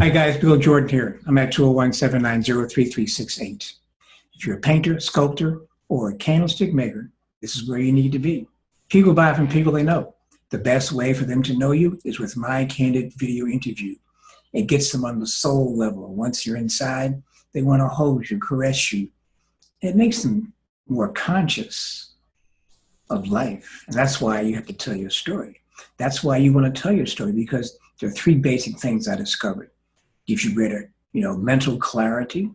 Hi guys, Bill Jordan here. I'm at 201-790-3368. If you're a painter, sculptor, or a candlestick maker, this is where you need to be. People buy from people they know. The best way for them to know you is with my candid video interview. It gets them on the soul level. Once you're inside, they want to hold you, caress you. It makes them more conscious of life. And that's why you have to tell your story. That's why you want to tell your story, because there are three basic things I discovered. Gives you greater, mental clarity,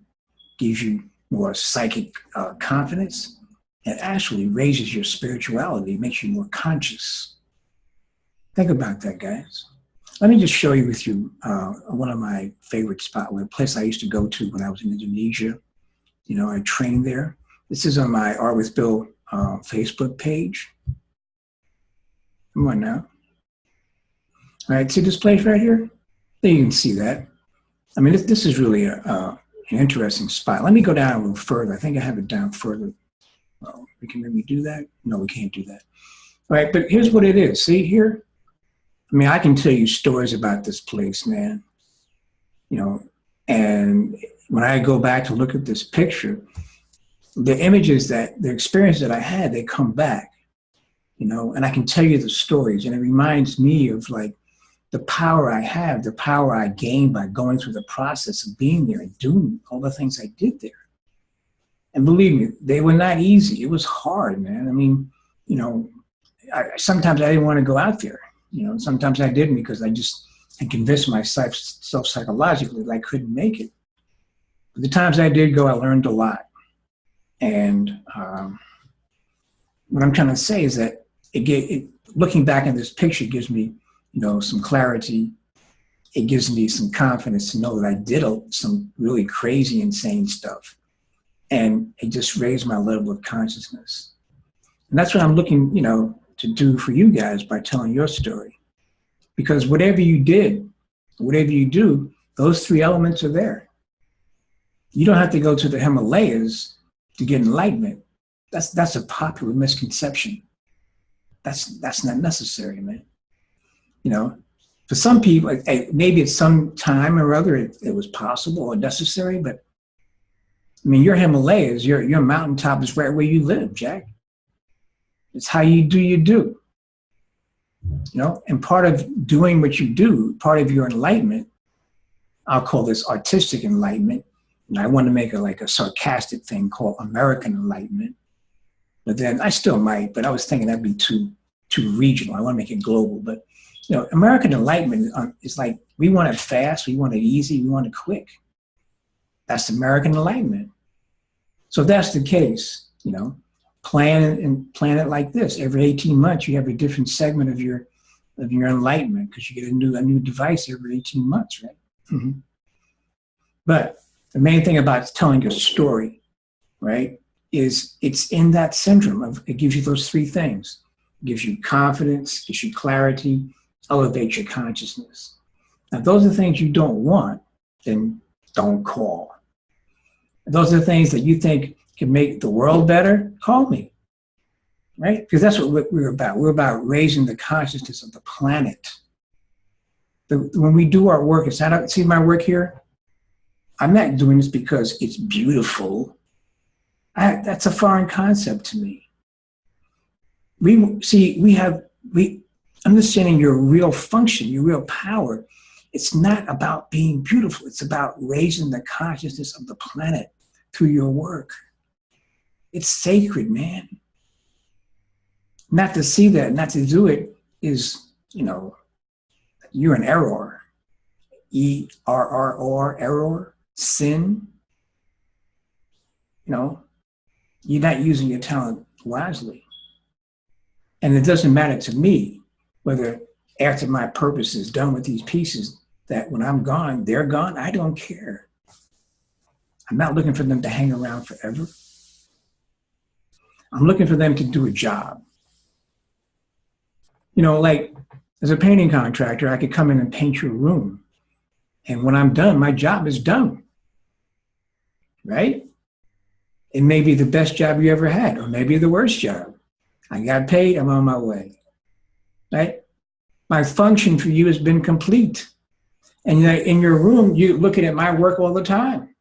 gives you more psychic confidence, and actually raises your spirituality, makes you more conscious. Think about that, guys. Let me just show you with you one of my favorite spots, a place I used to go to when I was in Indonesia. I trained there. This is on my Art with Bill Facebook page. Come on now. All right, see this place right here? There you can see that. I mean, this is really an interesting spot. Let me go down a little further. I think I have it down further. Oh, we can maybe do that? No, we can't do that. All right, but here's what it is. See here? I mean, I can tell you stories about this place, man. And when I go back to look at this picture, the images the experience that I had, they come back, and I can tell you the stories. And it reminds me of the power I have, the power I gained by going through the process of being there and doing all the things I did there. And believe me, they were not easy. It was hard, man. I mean, sometimes I didn't want to go out there. Sometimes I didn't, because I convinced myself psychologically that I couldn't make it. But the times I did go, I learned a lot. And what I'm trying to say is that looking back at this picture gives me some clarity. It gives me some confidence to know that I did some really crazy, insane stuff. And it just raised my level of consciousness. And that's what I'm looking, to do for you guys by telling your story. Because whatever you did, whatever you do, those three elements are there. You don't have to go to the Himalayas to get enlightenment. That's a popular misconception. That's not necessary, man. For some people, maybe at some time or other it was possible or necessary, but I mean, your Himalayas, your mountaintop is right where you live, Jack. It's how you do. And part of doing what you do, part of your enlightenment, I'll call this artistic enlightenment, and I want to make a sarcastic thing called American enlightenment. But then I still might, but I was thinking that'd be too regional. I want to make it global, but American enlightenment is like, we want it fast, we want it easy, we want it quick. That's American enlightenment. So if that's the case, plan it like this. Every 18 months, you have a different segment of your enlightenment, because you get a new device every 18 months, right? Mm-hmm. But the main thing about telling a story, right, is it's in that syndrome of, it gives you those three things. It gives you confidence, gives you clarity, elevate your consciousness. Now, if those are things you don't want, then don't call. If those are the things that you think can make the world better, call me, right? Because that's what we're about. We're about raising the consciousness of the planet. When we do our work, see my work here? I'm not doing this because it's beautiful. That's a foreign concept to me. Understanding your real function, your real power, it's not about being beautiful. It's about raising the consciousness of the planet through your work. It's sacred, man. Not to see that, not to do it is, you're an error. E-R-R-O-R, error, sin. You're not using your talent wisely. And it doesn't matter to me whether after my purpose is done with these pieces, that when I'm gone, they're gone. I don't care. I'm not looking for them to hang around forever. I'm looking for them to do a job. As a painting contractor, I could come in and paint your room. And when I'm done, my job is done. Right? It may be the best job you ever had, or maybe the worst job. I got paid, I'm on my way. Right? My function for you has been complete. And in your room, you're looking at my work all the time,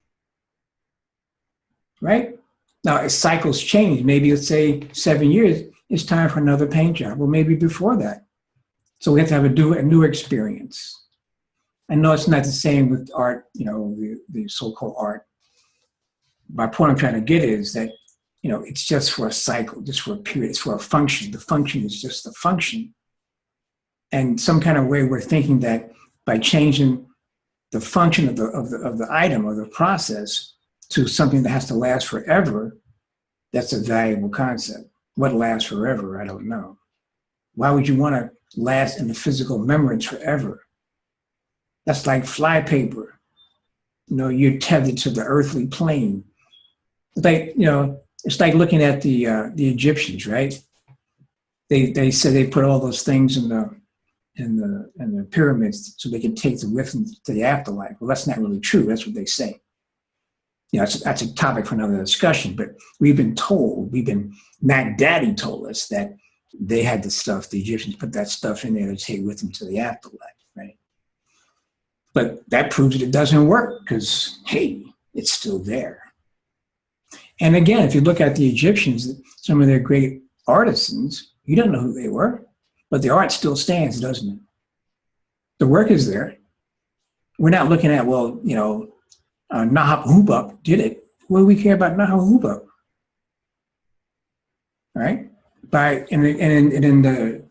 right? Now, as cycles change, maybe let's say 7 years, it's time for another paint job, or maybe before that. So we have to have a new experience. I know it's not the same with art, the so-called art. My point I'm trying to get is that, it's just for a cycle, just for a period, it's for a function. The function is just the function. And some kind of way we're thinking that by changing the function of the item or the process to something that has to last forever, that's a valuable concept. What lasts forever, I don't know. Why would you want to last in the physical remembrance forever? That's like flypaper. You're tethered to the earthly plane. It's like looking at the Egyptians, right? They said they put all those things in the pyramids so they could take them with them to the afterlife. Well, that's not really true. That's what they say. That's a topic for another discussion. But Mac Daddy told us that they had the Egyptians put that stuff in there to take with them to the afterlife, right? But that proves that it doesn't work because, hey, it's still there. And again, if you look at the Egyptians, some of their great artisans, you don't know who they were, but the art still stands, doesn't it? The work is there. We're not looking at, Nahab Hubab did it. What do we care about Nahab Hubab? Right? In the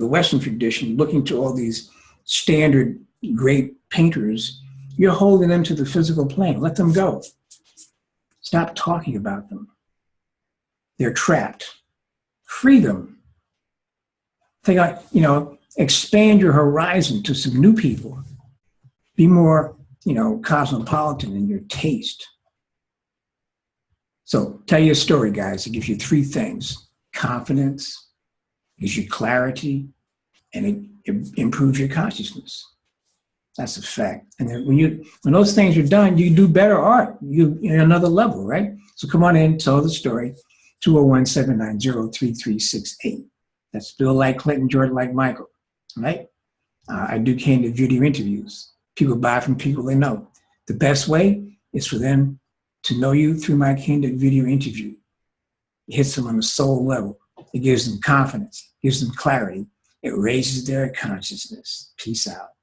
Western tradition, looking to all these standard great painters, you're holding them to the physical plane. Let them go. Stop talking about them. They're trapped. Free them. Expand your horizon to some new people. Be more, cosmopolitan in your taste. So tell your story, guys. It gives you 3 things: confidence, gives you clarity, and it improves your consciousness. That's a fact. And then when those things are done, you do better art. You in another level, right? So come on in, tell the story. 201-790-3368. That's Bill like Clinton, Jordan like Michael, right? I do candid video interviews. People buy from people they know. The best way is for them to know you through my candid video interview. It hits them on the soul level. It gives them confidence, gives them clarity. It raises their consciousness. Peace out.